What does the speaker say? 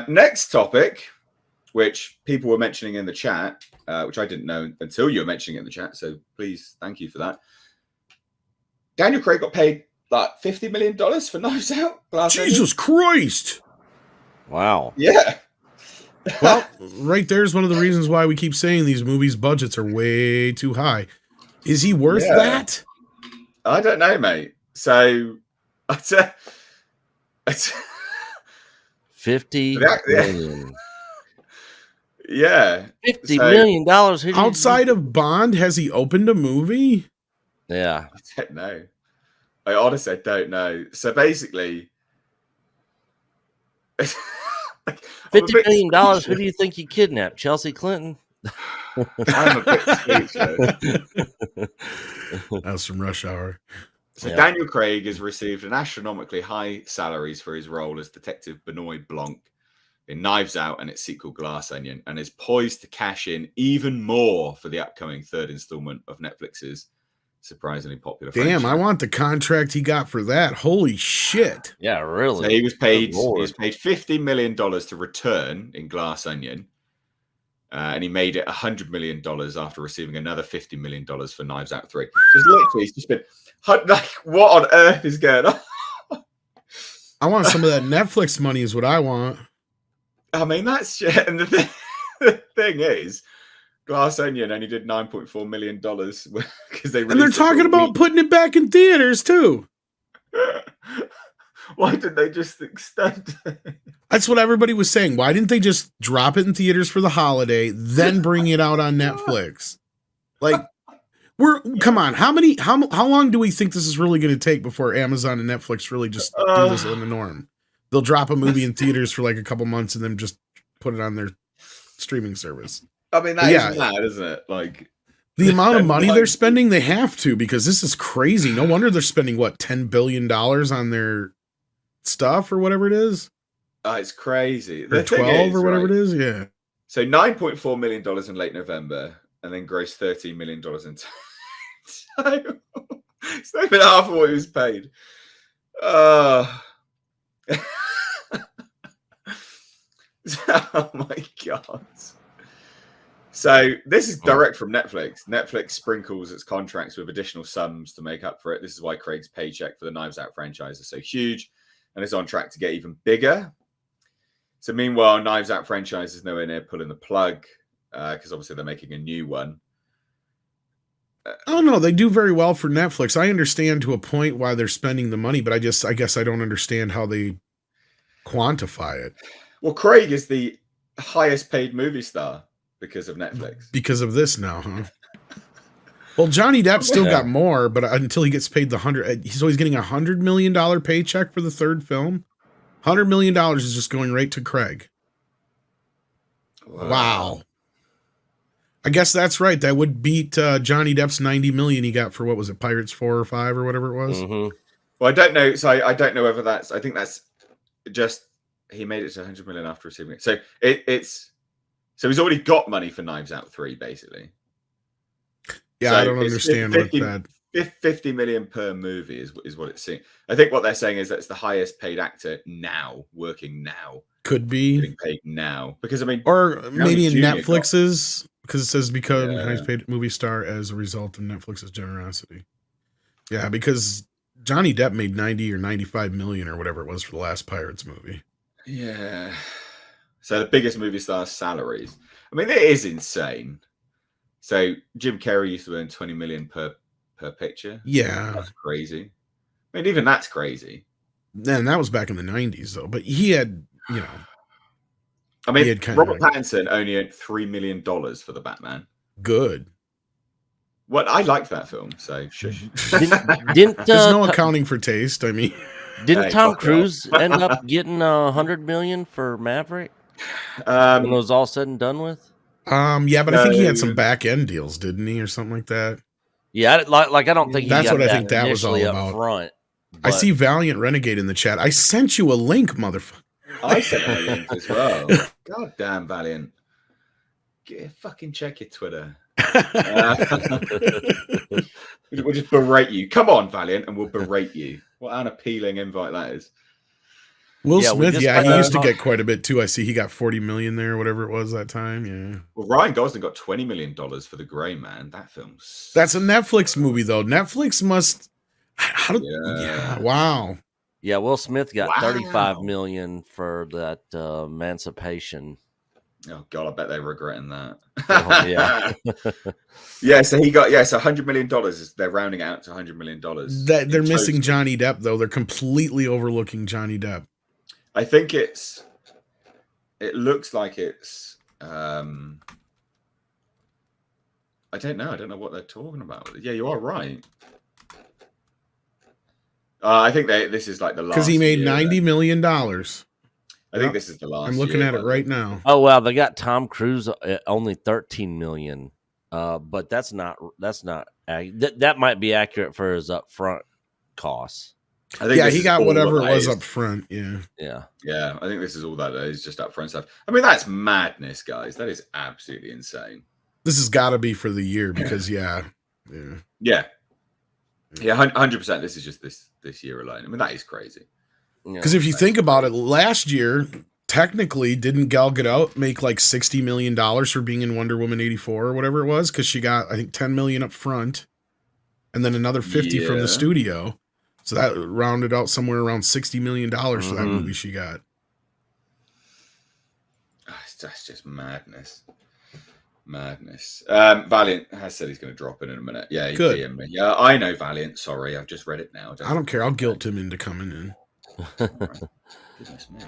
Next topic, which people were mentioning in the chat, which I didn't know until you were mentioning it in the chat. So please, thank you for that. Daniel Craig got paid like $50 million for Knives Out. Jesus Christ! Wow. Yeah. Well, right there's one of the reasons why we keep saying these movies' budgets are way too high. Is he worth that? I don't know, mate. So, it's 50 million. Yeah. $50 million. Outside of Bond, has he opened a movie? Yeah. I don't know. I honestly don't know. So basically, $50 million. Who do you think you kidnapped? Chelsea Clinton? I'm a bit speechless. That was from Rush Hour. So Daniel Craig has received an astronomically high salaries for his role as Detective Benoit Blanc in Knives Out and its sequel Glass Onion, and is poised to cash in even more for the upcoming third installment of Netflix's surprisingly popular franchise. I want the contract he got for that. Holy shit. Yeah, really. So he was paid $50 million to return in Glass Onion. And he made it $100 million after receiving another $50 million for Knives Out 3. Just literally, it's just been like, what on earth is going on? I want some of that Netflix money is what I want. I mean, that's shit. And the thing is, Glass Onion only did $9.4 million because they and they're talking about putting it back in theaters too. Why didn't they just extend it? That's what everybody was saying. Why didn't they just drop it in theaters for the holiday, then bring it out on Netflix? Like, come on. How long do we think this is really going to take before Amazon and Netflix really just do this in the norm? They'll drop a movie in theaters for like a couple months and then just put it on their streaming service. I mean, that is mad, isn't it? Like, the amount of money they're spending, they have to, because this is crazy. No wonder they're spending, what, $10 billion on their stuff or whatever it is? It's crazy. Or 12 or whatever it is, yeah. So $9.4 million in late November, and then grossed $13 million in time. So it's not even half of what he was paid. Oh my God. So this is direct from Netflix. Netflix sprinkles its contracts with additional sums to make up for it. This is why Craig's paycheck for the Knives Out franchise is so huge, and it's on track to get even bigger. So meanwhile, Knives Out franchise is nowhere near pulling the plug because obviously they're making a new one. Oh no, they do very well for Netflix. I understand to a point why they're spending the money, but I guess I don't understand how they quantify it. Well, Craig is the highest paid movie star because of Netflix. Because of this now, huh? Well, Johnny Depp still got more, but until he gets paid so he's getting $100 million paycheck for the third film. $100 million is just going right to Craig. Wow. I guess that's right. That would beat Johnny Depp's $90 million he got for, what was it, Pirates 4 or 5 or whatever it was? Mm-hmm. Well, I don't know. So I don't know whether I think that's just, he made it to $100 million after receiving it. So so he's already got money for Knives Out 3, basically. Yeah, so I don't understand what that... 50 million per movie is what it's saying. I think what they're saying is that it's the highest paid actor now, working now. Could be. Getting paid now. Because, I mean... Or maybe in Netflix's, because it says become highest paid movie star as a result of Netflix's generosity. Yeah, because Johnny Depp made 90 or 95 million or whatever it was for the last Pirates movie. Yeah. So the biggest movie star's salaries. I mean, it is insane. So Jim Carrey used to earn 20 million per picture. Yeah. That's crazy. I mean, even that's crazy. And that was back in the 90s, though. But he had, I mean, Robert Pattinson only earned $3 million for the Batman. Good. Well, I liked that film, so shush. There's no accounting for taste, I mean. Didn't Tom Cruise end up getting $100 million for Maverick? When it was all said and done with? Yeah, but I think he had some back end deals, didn't he, or something like that? Yeah, I don't think that's what I think that was all about. Front, I see Valiant Renegade in the chat. I sent you a link, motherfucker. I sent a link as well. God damn, Valiant. Fucking check your Twitter. We'll just berate you. Come on, Valiant, and we'll berate you. What an appealing invite that is. Will Yeah, we Smith, just yeah, got he used to get quite a bit too. I see he got 40 million there, whatever it was that time. Yeah. Well, Ryan Gosling got $20 million for The Grey Man. That film's That's a Netflix movie though. Netflix must. How do? Yeah. Wow. Yeah, Will Smith got 35 Wow. million for that Emancipation. Oh God, I bet they're regretting that. Yeah. Yeah, so he got so $100 million. They're rounding out to $100 million. That they're missing total. Johnny Depp though. They're completely overlooking Johnny Depp. I think it looks like it's I don't know. I don't know what they're talking about. Yeah, you are right. I think this is like the last, Because he made year, $90 million. I think this is the last. I'm looking year, at it right now. Oh wow, they got Tom Cruise at only 13 million. But that's not that might be accurate for his upfront costs. I think he got whatever it was is. up front. Yeah. Yeah. I think this is all that is, just upfront stuff. I mean, that's madness, guys. That is absolutely insane. This has got to be for the year because Yeah. 100%. This is just this year alone. I mean, that is crazy. Because if you think about it, last year technically didn't Gal Gadot make like $60 million for being in Wonder Woman 84 or whatever it was? Because she got, I think, 10 million up front, and then another 50 from the studio. So that rounded out somewhere around $60 million for that movie she got. That's just madness. Valiant has said he's going to drop in a minute. Yeah, he DM'd me. Yeah, I know Valiant. Sorry, I've just read it now. I don't care. I'll guilt him into coming in. Goodness me.